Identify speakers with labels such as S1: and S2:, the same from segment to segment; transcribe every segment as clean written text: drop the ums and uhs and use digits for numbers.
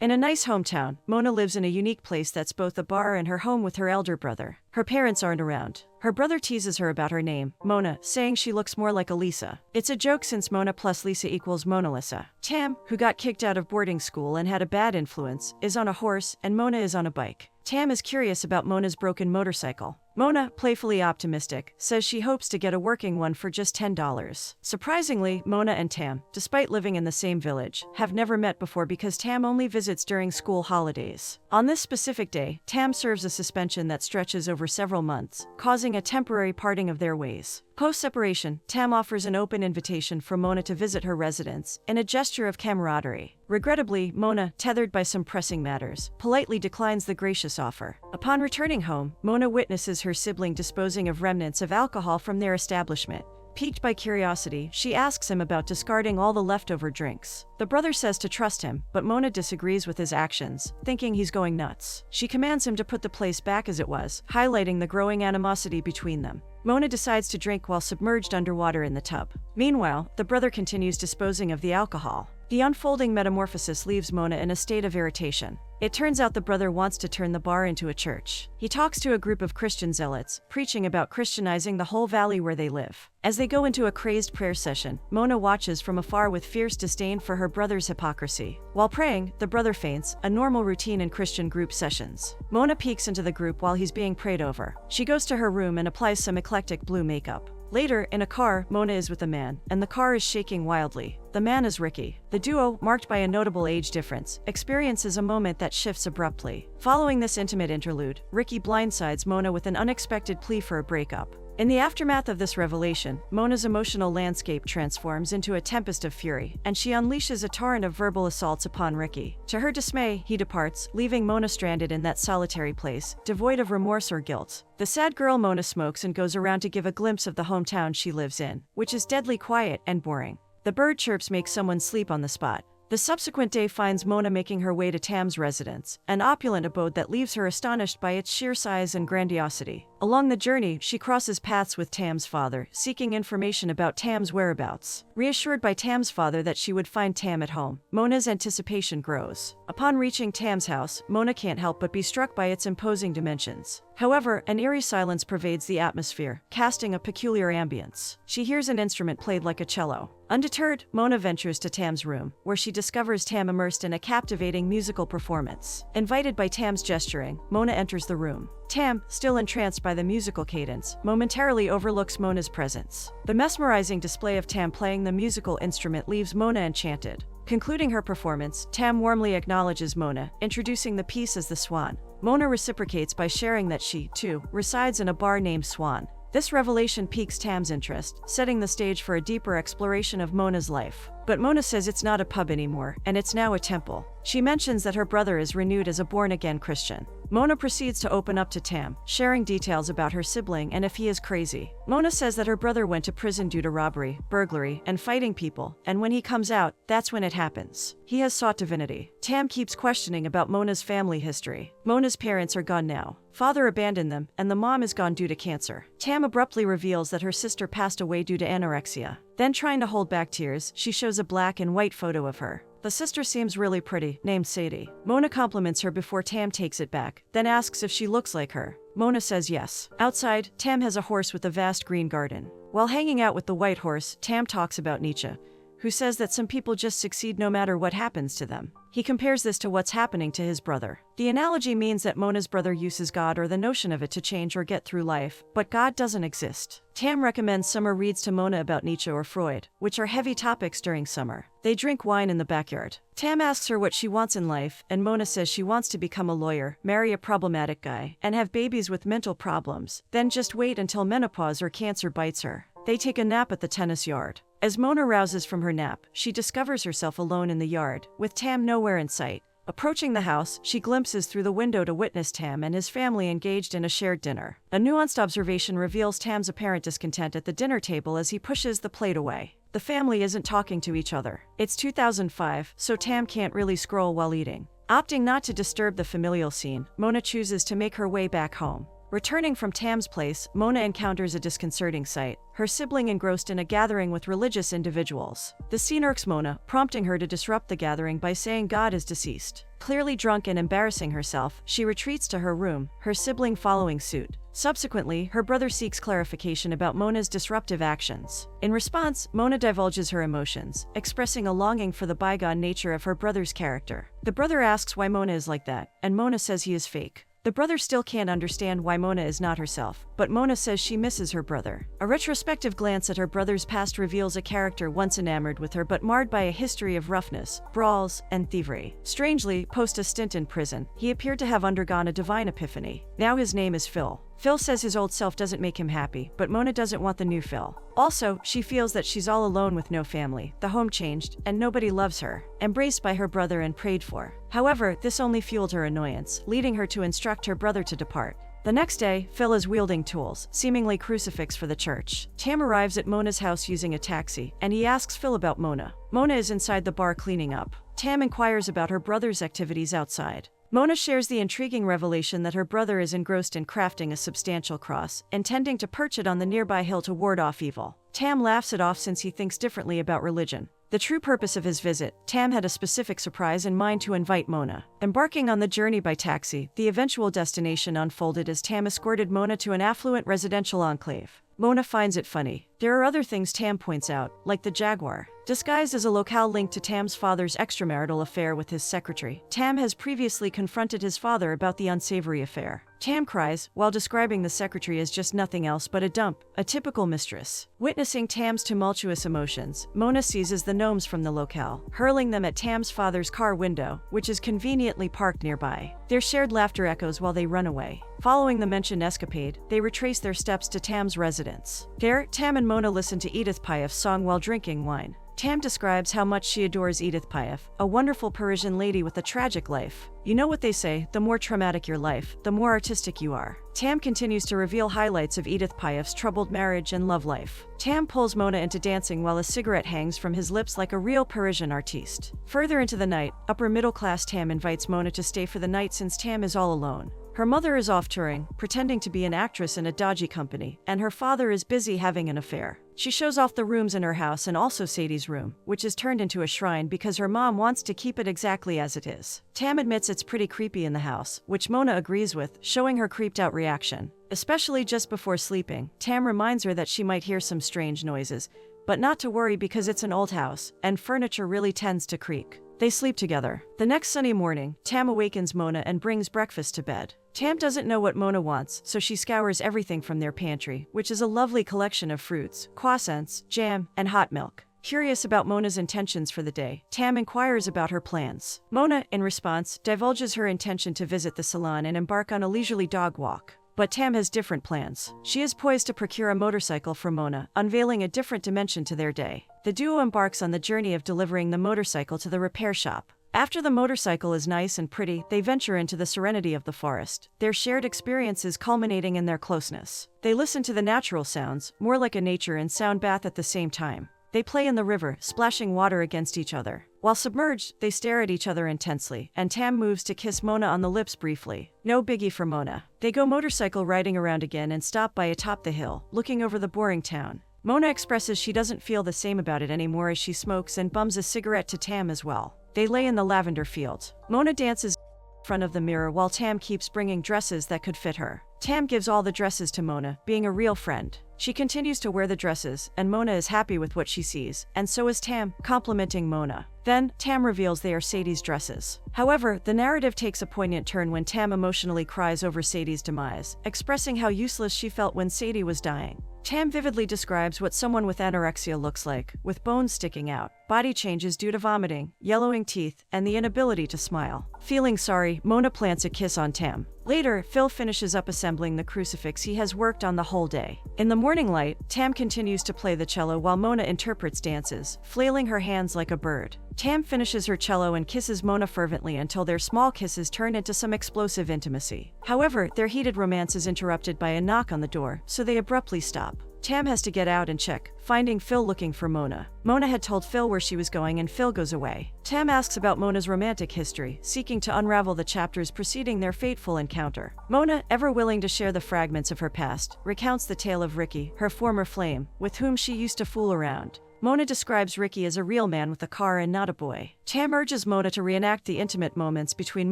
S1: In a nice hometown, Mona lives in a unique place that's both a bar and her home with her elder brother. Her parents aren't around. Her brother teases her about her name, Mona, saying she looks more like a Lisa. It's a joke since Mona plus Lisa equals Mona Lisa. Tam, who got kicked out of boarding school and had a bad influence, is on a horse and Mona is on a bike. Tam is curious about Mona's broken motorcycle. Mona, playfully optimistic, says she hopes to get a working one for just $10. Surprisingly, Mona and Tam, despite living in the same village, have never met before because Tam only visits during school holidays. On this specific day, Tam serves a suspension that stretches over several months, causing a temporary parting of their ways. Post-separation, Tam offers an open invitation for Mona to visit her residence, in a gesture of camaraderie. Regrettably, Mona, tethered by some pressing matters, politely declines the gracious offer. Upon returning home, Mona witnesses her sibling disposing of remnants of alcohol from their establishment. Piqued by curiosity, she asks him about discarding all the leftover drinks. The brother says to trust him, but Mona disagrees with his actions, thinking he's going nuts. She commands him to put the place back as it was, highlighting the growing animosity between them. Mona decides to drink while submerged underwater in the tub. Meanwhile, the brother continues disposing of the alcohol. The unfolding metamorphosis leaves Mona in a state of irritation. It turns out the brother wants to turn the bar into a church. He talks to a group of Christian zealots, preaching about Christianizing the whole valley where they live. As they go into a crazed prayer session, Mona watches from afar with fierce disdain for her brother's hypocrisy. While praying, the brother faints, a normal routine in Christian group sessions. Mona peeks into the group while he's being prayed over. She goes to her room and applies some eclectic blue makeup. Later, in a car, Mona is with a man, and the car is shaking wildly. The man is Ricky. The duo, marked by a notable age difference, experiences a moment that shifts abruptly. Following this intimate interlude, Ricky blindsides Mona with an unexpected plea for a breakup. In the aftermath of this revelation, Mona's emotional landscape transforms into a tempest of fury, and she unleashes a torrent of verbal assaults upon Ricky. To her dismay, he departs, leaving Mona stranded in that solitary place, devoid of remorse or guilt. The sad girl Mona smokes and goes around to give a glimpse of the hometown she lives in, which is deadly quiet and boring. The bird chirps make someone sleep on the spot. The subsequent day finds Mona making her way to Tam's residence, an opulent abode that leaves her astonished by its sheer size and grandiosity. Along the journey, she crosses paths with Tam's father, seeking information about Tam's whereabouts. Reassured by Tam's father that she would find Tam at home, Mona's anticipation grows. Upon reaching Tam's house, Mona can't help but be struck by its imposing dimensions. However, an eerie silence pervades the atmosphere, casting a peculiar ambience. She hears an instrument played like a cello. Undeterred, Mona ventures to Tam's room, where she discovers Tam immersed in a captivating musical performance. Invited by Tam's gesturing, Mona enters the room. Tam, still entranced by the musical cadence, momentarily overlooks Mona's presence. The mesmerizing display of Tam playing the musical instrument leaves Mona enchanted. Concluding her performance, Tam warmly acknowledges Mona, introducing the piece as the Swan. Mona reciprocates by sharing that she, too, resides in a bar named Swan. This revelation piques Tam's interest, setting the stage for a deeper exploration of Mona's life. But Mona says it's not a pub anymore, and it's now a temple. She mentions that her brother is renewed as a born-again Christian. Mona proceeds to open up to Tam, sharing details about her sibling and if he is crazy. Mona says that her brother went to prison due to robbery, burglary, and fighting people, and when he comes out, that's when it happens. He has sought divinity. Tam keeps questioning about Mona's family history. Mona's parents are gone now. Father abandoned them, and the mom is gone due to cancer. Tam abruptly reveals that her sister passed away due to anorexia. Then, trying to hold back tears, she shows a black and white photo of her. The sister seems really pretty, named Sadie. Mona compliments her before Tam takes it back, then asks if she looks like her. Mona says yes. Outside, Tam has a horse with a vast green garden. While hanging out with the white horse, Tam talks about Nietzsche, who says that some people just succeed no matter what happens to them. He compares this to what's happening to his brother. The analogy means that Mona's brother uses God or the notion of it to change or get through life, but God doesn't exist. Tam recommends summer reads to Mona about Nietzsche or Freud, which are heavy topics during summer. They drink wine in the backyard. Tam asks her what she wants in life, and Mona says she wants to become a lawyer, marry a problematic guy, and have babies with mental problems, then just wait until menopause or cancer bites her. They take a nap at the tennis yard. As Mona rouses from her nap, she discovers herself alone in the yard, with Tam nowhere in sight. Approaching the house, she glimpses through the window to witness Tam and his family engaged in a shared dinner. A nuanced observation reveals Tam's apparent discontent at the dinner table as he pushes the plate away. The family isn't talking to each other. It's 2005, so Tam can't really scroll while eating. Opting not to disturb the familial scene, Mona chooses to make her way back home. Returning from Tam's place, Mona encounters a disconcerting sight: her sibling engrossed in a gathering with religious individuals. The scene irks Mona, prompting her to disrupt the gathering by saying God is deceased. Clearly drunk and embarrassing herself, she retreats to her room, her sibling following suit. Subsequently, her brother seeks clarification about Mona's disruptive actions. In response, Mona divulges her emotions, expressing a longing for the bygone nature of her brother's character. The brother asks why Mona is like that, and Mona says he is fake. The brother still can't understand why Mona is not herself, but Mona says she misses her brother. A retrospective glance at her brother's past reveals a character once enamored with her but marred by a history of roughness, brawls, and thievery. Strangely, post a stint in prison, he appeared to have undergone a divine epiphany. Now his name is Phil. Phil says his old self doesn't make him happy, but Mona doesn't want the new Phil. Also, she feels that she's all alone with no family, the home changed, and nobody loves her. Embraced by her brother and prayed for. However, this only fueled her annoyance, leading her to instruct her brother to depart. The next day, Phil is wielding tools, seemingly crucifix for the church. Tam arrives at Mona's house using a taxi, and he asks Phil about Mona. Mona is inside the bar cleaning up. Tam inquires about her brother's activities outside. Mona shares the intriguing revelation that her brother is engrossed in crafting a substantial cross, intending to perch it on the nearby hill to ward off evil. Tam laughs it off since he thinks differently about religion. The true purpose of his visit, Tam had a specific surprise in mind to invite Mona. Embarking on the journey by taxi, the eventual destination unfolded as Tam escorted Mona to an affluent residential enclave. Mona finds it funny. There are other things Tam points out, like the Jaguar. Disguised as a locale linked to Tam's father's extramarital affair with his secretary, Tam has previously confronted his father about the unsavory affair. Tam cries, while describing the secretary as just nothing else but a dump, a typical mistress. Witnessing Tam's tumultuous emotions, Mona seizes the gnomes from the locale, hurling them at Tam's father's car window, which is conveniently parked nearby. Their shared laughter echoes while they run away. Following the mentioned escapade, they retrace their steps to Tam's residence. There, Tam and Mona listen to Edith Piaf's song while drinking wine. Tam describes how much she adores Edith Piaf, a wonderful Parisian lady with a tragic life. You know what they say, the more traumatic your life, the more artistic you are. Tam continues to reveal highlights of Edith Piaf's troubled marriage and love life. Tam pulls Mona into dancing while a cigarette hangs from his lips like a real Parisian artiste. Further into the night, upper middle class Tam invites Mona to stay for the night since Tam is all alone. Her mother is off touring, pretending to be an actress in a dodgy company, and her father is busy having an affair. She shows off the rooms in her house and also Sadie's room, which is turned into a shrine because her mom wants to keep it exactly as it is. Tam admits it's pretty creepy in the house, which Mona agrees with, showing her creeped out reaction. Especially just before sleeping, Tam reminds her that she might hear some strange noises, but not to worry because it's an old house, and furniture really tends to creak. They sleep together. The next sunny morning, Tam awakens Mona and brings breakfast to bed. Tam doesn't know what Mona wants, so she scours everything from their pantry, which is a lovely collection of fruits, croissants, jam, and hot milk. Curious about Mona's intentions for the day, Tam inquires about her plans. Mona, in response, divulges her intention to visit the salon and embark on a leisurely dog walk. But Tam has different plans. She is poised to procure a motorcycle for Mona, unveiling a different dimension to their day. The duo embarks on the journey of delivering the motorcycle to the repair shop. After the motorcycle is nice and pretty, they venture into the serenity of the forest, their shared experiences culminating in their closeness. They listen to the natural sounds, more like a nature and sound bath at the same time. They play in the river, splashing water against each other. While submerged, they stare at each other intensely, and Tam moves to kiss Mona on the lips briefly. No biggie for Mona. They go motorcycle riding around again and stop by atop the hill, looking over the boring town. Mona expresses she doesn't feel the same about it anymore as she smokes and bums a cigarette to Tam as well. They lay in the lavender field. Mona dances in front of the mirror while Tam keeps bringing dresses that could fit her. Tam gives all the dresses to Mona, being a real friend. She continues to wear the dresses, and Mona is happy with what she sees, and so is Tam, complimenting Mona. Then, Tam reveals they are Sadie's dresses. However, the narrative takes a poignant turn when Tam emotionally cries over Sadie's demise, expressing how useless she felt when Sadie was dying. Tam vividly describes what someone with anorexia looks like, with bones sticking out, body changes due to vomiting, yellowing teeth, and the inability to smile. Feeling sorry, Mona plants a kiss on Tam. Later, Phil finishes up assembling the crucifix he has worked on the whole day. In the morning light, Tam continues to play the cello while Mona interprets dances, flailing her hands like a bird. Tam finishes her cello and kisses Mona fervently until their small kisses turn into some explosive intimacy. However, their heated romance is interrupted by a knock on the door, so they abruptly stop. Tam has to get out and check, finding Phil looking for Mona. Mona had told Phil where she was going and Phil goes away. Tam asks about Mona's romantic history, seeking to unravel the chapters preceding their fateful encounter. Mona, ever willing to share the fragments of her past, recounts the tale of Ricky, her former flame, with whom she used to fool around. Mona describes Ricky as a real man with a car and not a boy. Tam urges Mona to reenact the intimate moments between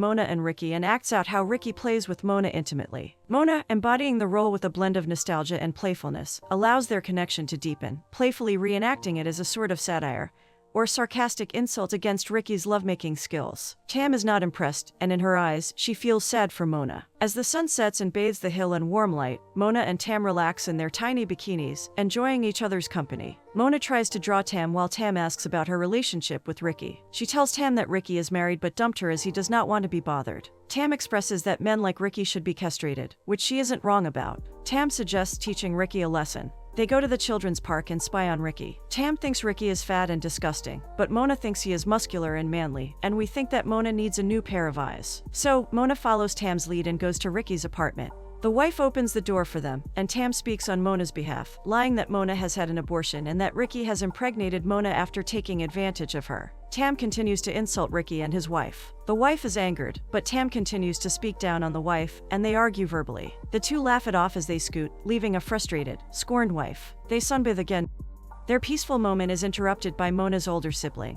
S1: Mona and Ricky and acts out how Ricky plays with Mona intimately. Mona, embodying the role with a blend of nostalgia and playfulness, allows their connection to deepen, playfully reenacting it as a sort of satire or sarcastic insult against Ricky's lovemaking skills. Tam is not impressed, and in her eyes, she feels sad for Mona. As the sun sets and bathes the hill in warm light, Mona and Tam relax in their tiny bikinis, enjoying each other's company. Mona tries to draw Tam while Tam asks about her relationship with Ricky. She tells Tam that Ricky is married but dumped her as he does not want to be bothered. Tam expresses that men like Ricky should be castrated, which she isn't wrong about. Tam suggests teaching Ricky a lesson. They go to the children's park and spy on Ricky. Tam thinks Ricky is fat and disgusting, but Mona thinks he is muscular and manly, and we think that Mona needs a new pair of eyes. So, Mona follows Tam's lead and goes to Ricky's apartment. The wife opens the door for them, and Tam speaks on Mona's behalf, lying that Mona has had an abortion and that Ricky has impregnated Mona after taking advantage of her. Tam continues to insult Ricky and his wife. The wife is angered, but Tam continues to speak down on the wife, and they argue verbally. The two laugh it off as they scoot, leaving a frustrated, scorned wife. They sunbathe again. Their peaceful moment is interrupted by Mona's older sibling,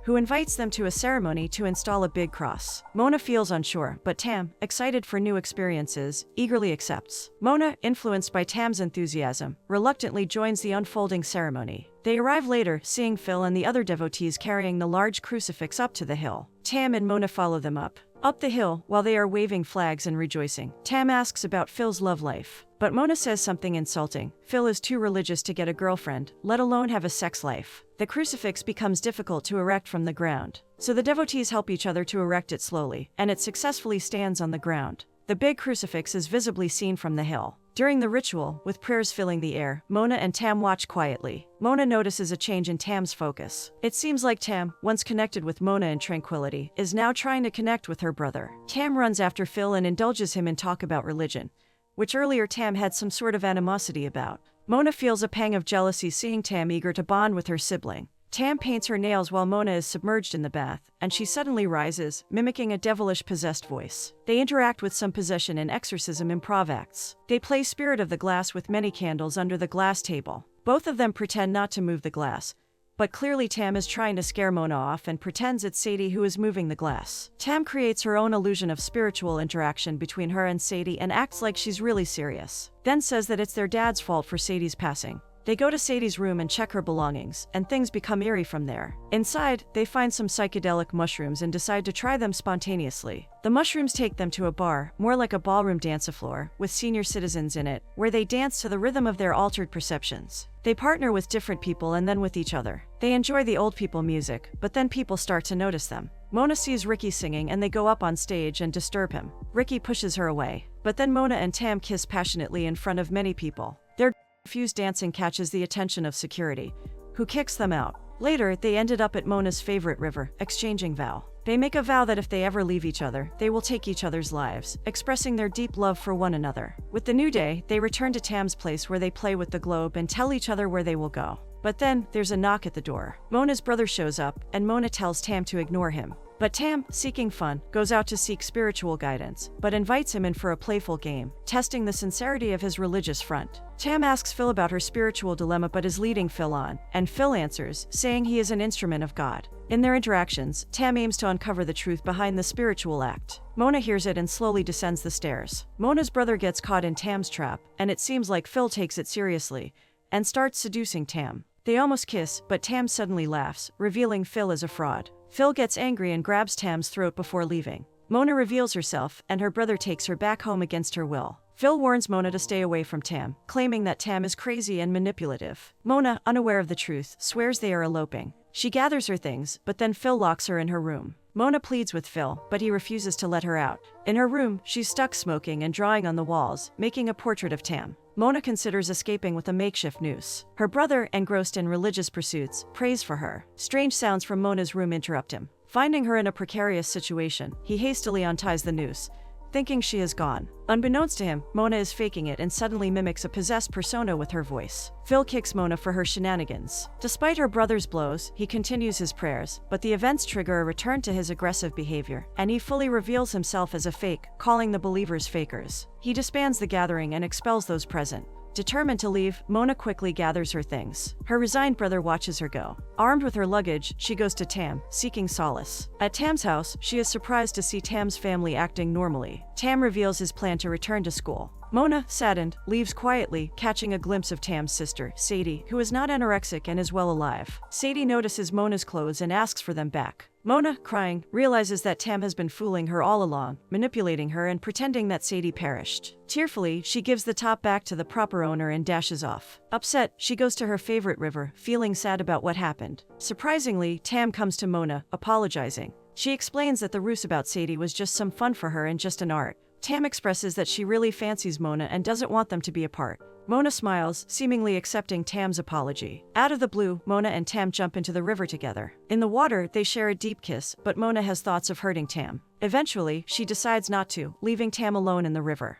S1: who invites them to a ceremony to install a big cross. Mona feels unsure, but Tam, excited for new experiences, eagerly accepts. Mona, influenced by Tam's enthusiasm, reluctantly joins the unfolding ceremony. They arrive later, seeing Phil and the other devotees carrying the large crucifix up to the hill. Tam and Mona follow them up the hill, while they are waving flags and rejoicing. Tam asks about Phil's love life, but Mona says something insulting. Phil is too religious to get a girlfriend, let alone have a sex life. The crucifix becomes difficult to erect from the ground, so the devotees help each other to erect it slowly, and it successfully stands on the ground. The big crucifix is visibly seen from the hill. During the ritual, with prayers filling the air, Mona and Tam watch quietly. Mona notices a change in Tam's focus. It seems like Tam, once connected with Mona in tranquility, is now trying to connect with her brother. Tam runs after Phil and indulges him in talk about religion, which earlier Tam had some sort of animosity about. Mona feels a pang of jealousy seeing Tam eager to bond with her sibling. Tam paints her nails while Mona is submerged in the bath, and she suddenly rises, mimicking a devilish possessed voice. They interact with some possession and exorcism improv acts. They play Spirit of the Glass with many candles under the glass table. Both of them pretend not to move the glass, but clearly Tam is trying to scare Mona off and pretends it's Sadie who is moving the glass. Tam creates her own illusion of spiritual interaction between her and Sadie and acts like she's really serious, then says that it's their dad's fault for Sadie's passing. They go to Sadie's room and check her belongings, and things become eerie from there. Inside, they find some psychedelic mushrooms and decide to try them spontaneously. The mushrooms take them to a bar, more like a ballroom dance-a-floor, with senior citizens in it, where they dance to the rhythm of their altered perceptions. They partner with different people and then with each other. They enjoy the old people music, but then people start to notice them. Mona sees Ricky singing and they go up on stage and disturb him. Ricky pushes her away, but then Mona and Tam kiss passionately in front of many people. Their confused dancing catches the attention of security, who kicks them out. Later, they ended up at Mona's favorite river, exchanging vow. They make a vow that if they ever leave each other, they will take each other's lives, expressing their deep love for one another. With the new day, they return to Tam's place where they play with the globe and tell each other where they will go. But then, there's a knock at the door. Mona's brother shows up, and Mona tells Tam to ignore him. But Tam, seeking fun, goes out to seek spiritual guidance, but invites him in for a playful game, testing the sincerity of his religious front. Tam asks Phil about her spiritual dilemma but is leading Phil on, and Phil answers, saying he is an instrument of God. In their interactions, Tam aims to uncover the truth behind the spiritual act. Mona hears it and slowly descends the stairs. Mona's brother gets caught in Tam's trap, and it seems like Phil takes it seriously, and starts seducing Tam. They almost kiss, but Tam suddenly laughs, revealing Phil as a fraud. Phil gets angry and grabs Tam's throat before leaving. Mona reveals herself, and her brother takes her back home against her will. Phil warns Mona to stay away from Tam, claiming that Tam is crazy and manipulative. Mona, unaware of the truth, swears they are eloping. She gathers her things, but then Phil locks her in her room. Mona pleads with Phil, but he refuses to let her out. In her room, she's stuck smoking and drawing on the walls, making a portrait of Tam. Mona considers escaping with a makeshift noose. Her brother, engrossed in religious pursuits, prays for her. Strange sounds from Mona's room interrupt him. Finding her in a precarious situation, he hastily unties the noose, thinking she is gone. Unbeknownst to him, Mona is faking it and suddenly mimics a possessed persona with her voice. Phil kicks Mona for her shenanigans. Despite her brother's blows, he continues his prayers, but the events trigger a return to his aggressive behavior, and he fully reveals himself as a fake, calling the believers fakers. He disbands the gathering and expels those present. Determined to leave, Mona quickly gathers her things. Her resigned brother watches her go. Armed with her luggage, she goes to Tam, seeking solace. At Tam's house, she is surprised to see Tam's family acting normally. Tam reveals his plan to return to school. Mona, saddened, leaves quietly, catching a glimpse of Tam's sister, Sadie, who is not anorexic and is well alive. Sadie notices Mona's clothes and asks for them back. Mona, crying, realizes that Tam has been fooling her all along, manipulating her and pretending that Sadie perished. Tearfully, she gives the top back to the proper owner and dashes off. Upset, she goes to her favorite river, feeling sad about what happened. Surprisingly, Tam comes to Mona, apologizing. She explains that the ruse about Sadie was just some fun for her and just an art. Tam expresses that she really fancies Mona and doesn't want them to be apart. Mona smiles, seemingly accepting Tam's apology. Out of the blue, Mona and Tam jump into the river together. In the water, they share a deep kiss, but Mona has thoughts of hurting Tam. Eventually, she decides not to, leaving Tam alone in the river.